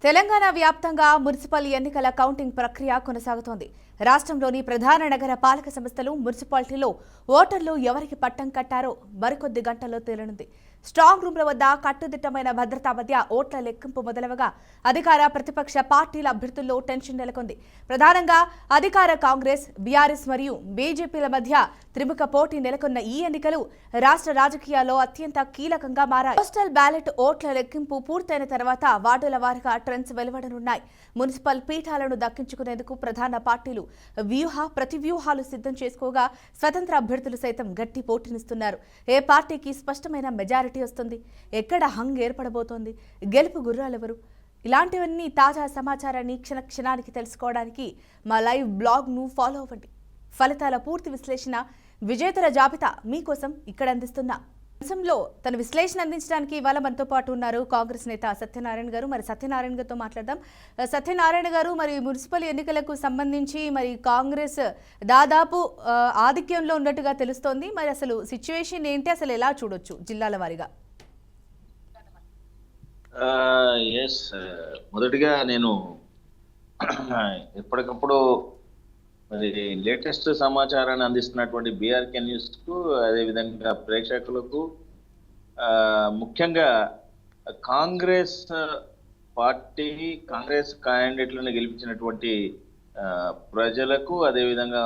తెలంగాణ వ్యాప్తంగా మున్సిపల్ ఎన్నికల కౌంటింగ్ ప్రక్రియ కొనసాగుతోంది. రాష్ట్రంలోని ప్రధాన నగర పాలక సంస్థలు, మున్సిపాలిటీలో ఓటర్లు ఎవరికి పట్టం కట్టారో మరికొద్ది గంటల్లో తేలనుంది. స్ట్రాంగ్ రూమ్ల వద్ద కట్టుదిట్టమైన భద్రతా మధ్య ఓట్ల లెక్కింపు మొదలవగా అధికార ప్రతిపక్ష పార్టీల అభ్యర్థుల్లో టెన్షన్ నెలకొంది. ప్రధానంగా అధికార కాంగ్రెస్, బీఆర్ఎస్ మరియు బీజేపీల మధ్య త్రిముఖ పోటీ నెలకొన్న ఈ ఎన్నికలు రాష్ట్ర రాజకీయాల్లో అత్యంత కీలకంగా మారాయి. పోస్టల్ బ్యాలెట్ ఓట్ల లెక్కింపు పూర్తయిన తర్వాత వార్డుల వారీగా ట్రెండ్స్ వెలువడనున్నాయి. మున్సిపల్ పీఠాలను దక్కించుకునేందుకు ప్రధాన పార్టీలు ప్రతివ్యూహాలు సిద్ధం చేసుకోగా స్వతంత్ర అభ్యర్థులు సైతం గట్టి పోటీనిస్తున్నారు. ఏ పార్టీకి స్పష్టమైన మెజారిటీ వస్తుంది, ఎక్కడ హంగ్ ఏర్పడబోతోంది, గెలుపు గుర్రాలెవరు, ఇలాంటివన్నీ తాజా సమాచారాన్ని క్షణానికి తెలుసుకోవడానికి మా లైవ్ బ్లాగ్ను ఫాలో అవ్వండి. ఫలితాల పూర్తి విశ్లేషణ, విజేతల జాబితా మీకోసం ఇక్కడ అందిస్తున్నా. అంశంలో తన విశ్లేషణ అందించడానికి ఇవాళ మనతో పాటు ఉన్నారు కాంగ్రెస్ నేత సత్యనారాయణ గారు. మరి సత్యనారాయణ గారితో మాట్లాడదాం. సత్యనారాయణ గారు, మరి మున్సిపల్ ఎన్నికలకు సంబంధించి మరి కాంగ్రెస్ దాదాపు ఆధిక్యంలో ఉన్నట్టుగా తెలుస్తోంది. మరి అసలు సిచ్యువేషన్ ఏంటి, అసలు ఎలా చూడొచ్చు జిల్లాల వారీగా? మొదటిగా నేను ఎప్పటికప్పుడు మరి లేటెస్ట్ సమాచారాన్ని అందిస్తున్నటువంటి బీఆర్కే న్యూస్ కు, అదేవిధంగా ప్రేక్షకులకు, ముఖ్యంగా కాంగ్రెస్ పార్టీ, కాంగ్రెస్ క్యాండిడేట్లను గెలిపించినటువంటి ప్రజలకు, అదేవిధంగా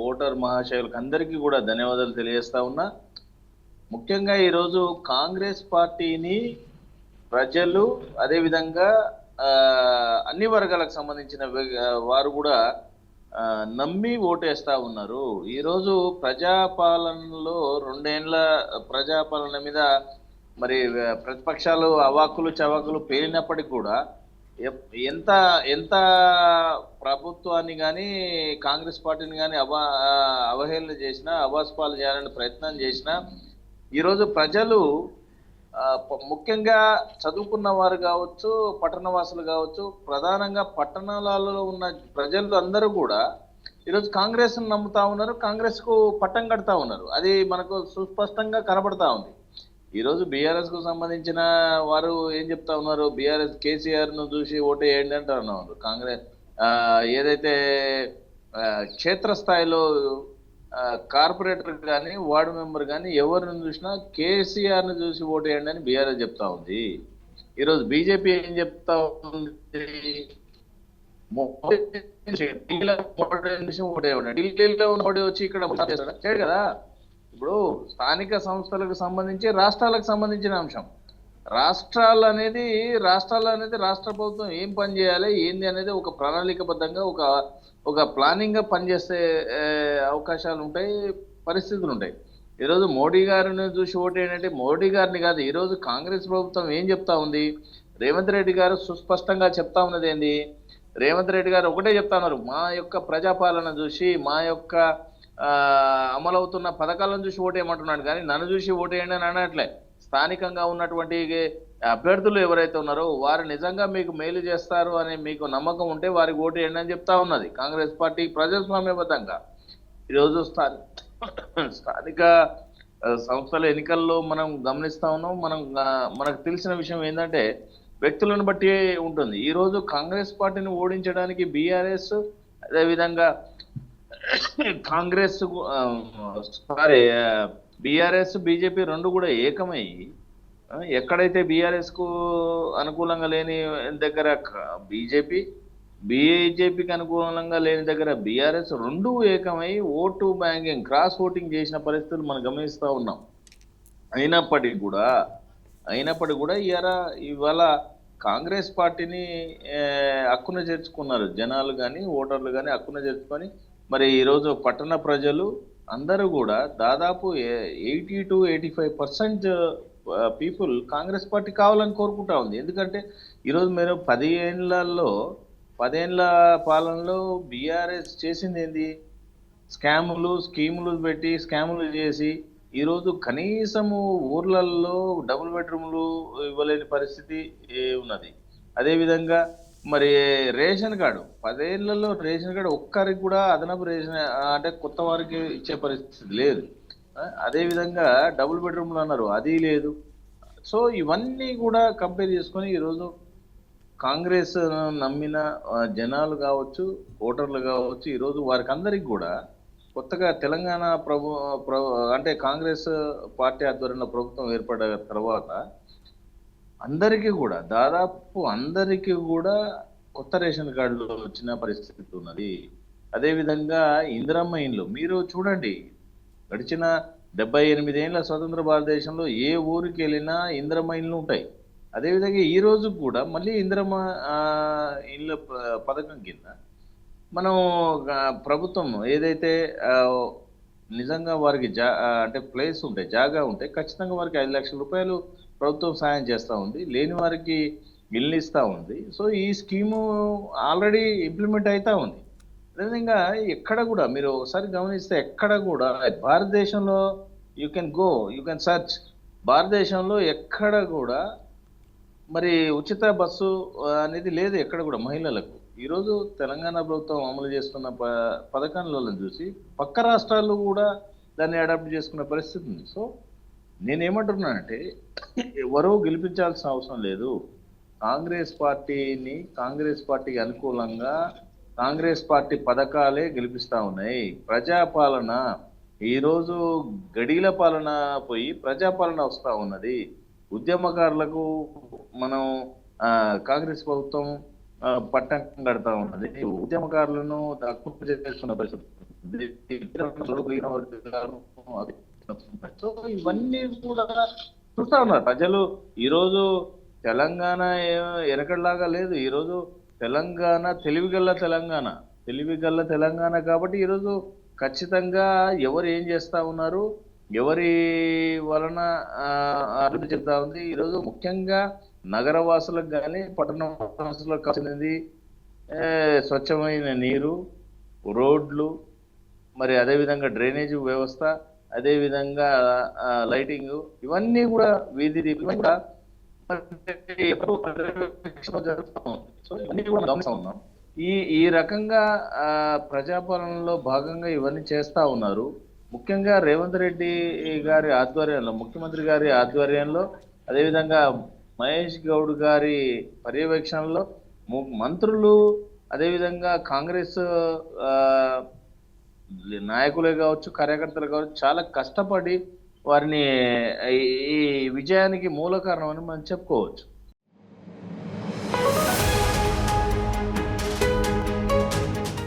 ఓటర్ మహాశయులకు అందరికీ కూడా ధన్యవాదాలు తెలియజేస్తా ఉన్నా. ముఖ్యంగా ఈరోజు కాంగ్రెస్ పార్టీని ప్రజలు, అదేవిధంగా అన్ని వర్గాలకు సంబంధించిన వారు కూడా నమ్మి ఓటేస్తా ఉన్నారు. ఈరోజు ప్రజాపాలనలో 2 ఏళ్ల ప్రజాపాలన మీద మరి ప్రతిపక్షాలు అవాకులు చవాకులు పేలినప్పటికీ కూడా ఎంత ఎంత ప్రభుత్వాన్ని కానీ కాంగ్రెస్ పార్టీని కానీ అవహేళన చేసినా, అవాస్పాలు చేయాలని ప్రయత్నం చేసినా ఈరోజు ప్రజలు ముఖ్యంగా చదువుకున్న వారు కావచ్చు, పట్టణవాసులు కావచ్చు, ప్రధానంగా పట్టణాలలో ఉన్న ప్రజలు అందరూ కూడా ఈరోజు కాంగ్రెస్ నమ్ముతా ఉన్నారు, కాంగ్రెస్ కు పట్టం కడతా ఉన్నారు. అది మనకు సుస్పష్టంగా కనబడతా ఉంది. ఈరోజు బీఆర్ఎస్ కు సంబంధించిన వారు ఏం చెప్తా ఉన్నారు, బీఆర్ఎస్ కేసీఆర్ ను చూసి ఓటు వేయండి అంటున్నారు. కాంగ్రెస్ ఏదైతే క్షేత్రస్థాయిలో కార్పొరేటర్ కానీ, వార్డు మెంబర్ కానీ ఎవరిని చూసినా కేసీఆర్ ను చూసి ఓటు వేయండి అని బీఆర్ఎస్ చెప్తా ఉంది. ఈరోజు బీజేపీ ఏం చెప్తా ఉంది, ఢిల్లీలో ఉన్న ఓటు వచ్చి ఇక్కడ చేయడు కదా. ఇప్పుడు స్థానిక సంస్థలకు సంబంధించి, రాష్ట్రాలకు సంబంధించిన అంశం. రాష్ట్రాలు అనేది రాష్ట్ర ప్రభుత్వం ఏం పని చేయాలి, ఏంది అనేది ఒక ప్రణాళికబద్ధంగా ఒక ప్లానింగ్ గా పనిచేసే అవకాశాలు ఉంటాయి, పరిస్థితులు ఉంటాయి. ఈరోజు మోడీ గారిని చూసి ఓటు ఏంటంటే, మోడీ గారిని కాదు, ఈరోజు కాంగ్రెస్ ప్రభుత్వం ఏం చెప్తా ఉంది, రేవంత్ రెడ్డి గారు సుస్పష్టంగా చెప్తా ఉన్నది ఏంది, రేవంత్ రెడ్డి గారు ఒకటే చెప్తా ఉన్నారు, మా యొక్క ప్రజాపాలన చూసి, మా యొక్క అమలవుతున్న పథకాలను చూసి ఓటేయమంటున్నాడు, కానీ నన్ను చూసి ఓటేయండి అని అనట్లే. స్థానికంగా ఉన్నటువంటి అభ్యర్థులు ఎవరైతే ఉన్నారో వారు నిజంగా మీకు మేలు చేస్తారు అనే మీకు నమ్మకం ఉంటే వారికి ఓటు వేయండి అని చెప్తా ఉన్నది కాంగ్రెస్ పార్టీ ప్రజాస్వామ్యబద్ధంగా. ఈరోజు స్థానిక సంస్థల ఎన్నికల్లో మనం గమనిస్తా ఉన్నాం. మనకు తెలిసిన విషయం ఏంటంటే వ్యక్తులను బట్టి ఉంటుంది. ఈరోజు కాంగ్రెస్ పార్టీని ఓడించడానికి బీఆర్ఎస్, అదేవిధంగా బీఆర్ఎస్, బీజేపీ రెండు కూడా ఏకమై ఎక్కడైతే బీఆర్ఎస్ కు అనుకూలంగా లేని దగ్గర బీజేపీకి అనుకూలంగా లేని దగ్గర బీఆర్ఎస్ రెండు ఏకమై ఓటు బ్యాంకింగ్, క్రాస్ ఓటింగ్ చేసిన పరిస్థితులు మనం గమనిస్తూ ఉన్నాం. అయినప్పటికీ కూడా ఇవాళ కాంగ్రెస్ పార్టీని హక్కున చేర్చుకున్నారు జనాలు కానీ, ఓటర్లు కానీ హక్కున చేర్చుకొని మరి ఈరోజు పట్టణ ప్రజలు అందరూ కూడా దాదాపు 80 to 85% పీపుల్ కాంగ్రెస్ పార్టీ కావాలని కోరుకుంటా ఉంది. ఎందుకంటే ఈరోజు మీరు 10 ఏళ్ల పాలనలో బీఆర్ఎస్ చేసింది ఏంది, స్కీములు పెట్టి స్కాములు చేసి ఈరోజు కనీసము ఊర్లలో డబుల్ బెడ్రూమ్లు ఇవ్వలేని పరిస్థితి ఉన్నది. అదేవిధంగా మరి రేషన్ కార్డు 10 ఏళ్లలో రేషన్ కార్డు ఒక్కరికి కూడా అదనపు రేషన్ అంటే కొత్త వారికి ఇచ్చే పరిస్థితి లేదు. అదేవిధంగా డబుల్ బెడ్రూమ్లు అన్నారు, అది లేదు. సో ఇవన్నీ కూడా కంపేర్ చేసుకొని ఈరోజు కాంగ్రెస్ నమ్మిన జనాలు కావచ్చు, ఓటర్లు కావచ్చు, ఈరోజు వారికి అందరికి కూడా కొత్తగా తెలంగాణ అంటే కాంగ్రెస్ పార్టీ ఆధ్వర్యంలో ప్రభుత్వం ఏర్పడిన తర్వాత అందరికీ కూడా దాదాపు అందరికీ కూడా కొత్త రేషన్ కార్డులు వచ్చిన పరిస్థితి ఉన్నది. అదేవిధంగా ఇందిరమ్మ ఇండ్లు మీరు చూడండి, గడిచిన 78 ఏళ్ల స్వతంత్ర భారతదేశంలో ఏ ఊరికి వెళ్ళినా ఇందిరమ్మ ఇండ్లు ఉంటాయి. అదేవిధంగా ఈ రోజు కూడా మళ్ళీ ఇందిరమ్మ ఇండ్ల పథకం కింద మనం ప్రభుత్వం ఏదైతే నిజంగా వారికి అంటే ప్లేస్ ఉంటే జాగా ఉంటే ఖచ్చితంగా వారికి 5 లక్షల రూపాయలు ప్రభుత్వం సాయం చేస్తూ ఉంది, లేని వారికి ఇల్లు ఇస్తూ ఉంది. సో ఈ స్కీము ఆల్రెడీ ఇంప్లిమెంట్ అవుతా ఉంది. అదేవిధంగా ఎక్కడ కూడా మీరు ఒకసారి గమనిస్తే ఎక్కడ కూడా భారతదేశంలో యూ కెన్ సర్చ్, భారతదేశంలో ఎక్కడ కూడా మరి ఉచిత బస్సు అనేది లేదు ఎక్కడ కూడా మహిళలకు. ఈరోజు తెలంగాణ ప్రభుత్వం అమలు చేస్తున్న పథకాలను చూసి పక్క రాష్ట్రాలు కూడా దాన్ని అడాప్ట్ చేసుకునే పరిస్థితి ఉంది. సో నేనేమంటున్నానంటే ఎవరో గెలిపించాల్సిన అవసరం లేదు. కాంగ్రెస్ పార్టీకి అనుకూలంగా కాంగ్రెస్ పార్టీ పథకాలే గెలిపిస్తా ఉన్నాయి. ప్రజాపాలన ఈరోజు గడీల పాలన పోయి ప్రజాపాలన వస్తూ ఉన్నది. ఉద్యమకారులకు మనం కాంగ్రెస్ ప్రభుత్వం పట్టం కడతా ఉన్నది. ఉద్యమకారులను తక్కువ చేస్తున్న పరిస్థితి. సో ఇవన్నీ కూడా చూస్తా ఉన్నారు ప్రజలు. ఈరోజు తెలంగాణ ఎనకడలాగా లేదు. ఈరోజు తెలంగాణ తెలివిగల్ల తెలంగాణ కాబట్టి ఈరోజు ఖచ్చితంగా ఎవరు ఏం చేస్తా ఉన్నారు, ఎవరి వలన అభివృద్ధి చెప్తా ఉంది. ఈరోజు ముఖ్యంగా నగరవాసులకు కానీ పట్టణ వాసులకు కావాల్సినది స్వచ్ఛమైన నీరు, రోడ్లు, మరి అదేవిధంగా డ్రైనేజ్ వ్యవస్థ, అదేవిధంగా లైటింగ్, ఇవన్నీ కూడా వీధి దీపాలు కూడా సో ఇవన్నీ కూడా గమనిస్తా ఉన్నాం. ఈ రకంగా ప్రజాపాలనలో భాగంగా ఇవన్నీ చేస్తా ఉన్నారు. ముఖ్యంగా రేవంత్ రెడ్డి గారి ఆధ్వర్యంలో, ముఖ్యమంత్రి గారి ఆధ్వర్యంలో, అదేవిధంగా మహేష్ గౌడ్ గారి పర్యవేక్షణలో మంత్రులు, అదేవిధంగా కాంగ్రెస్ నాయకులే కావచ్చు, కార్యకర్తలు కావచ్చు, చాలా కష్టపడి వారిని ఈ విజయానికి మూల కారణం అని మనం చెప్పుకోవచ్చు.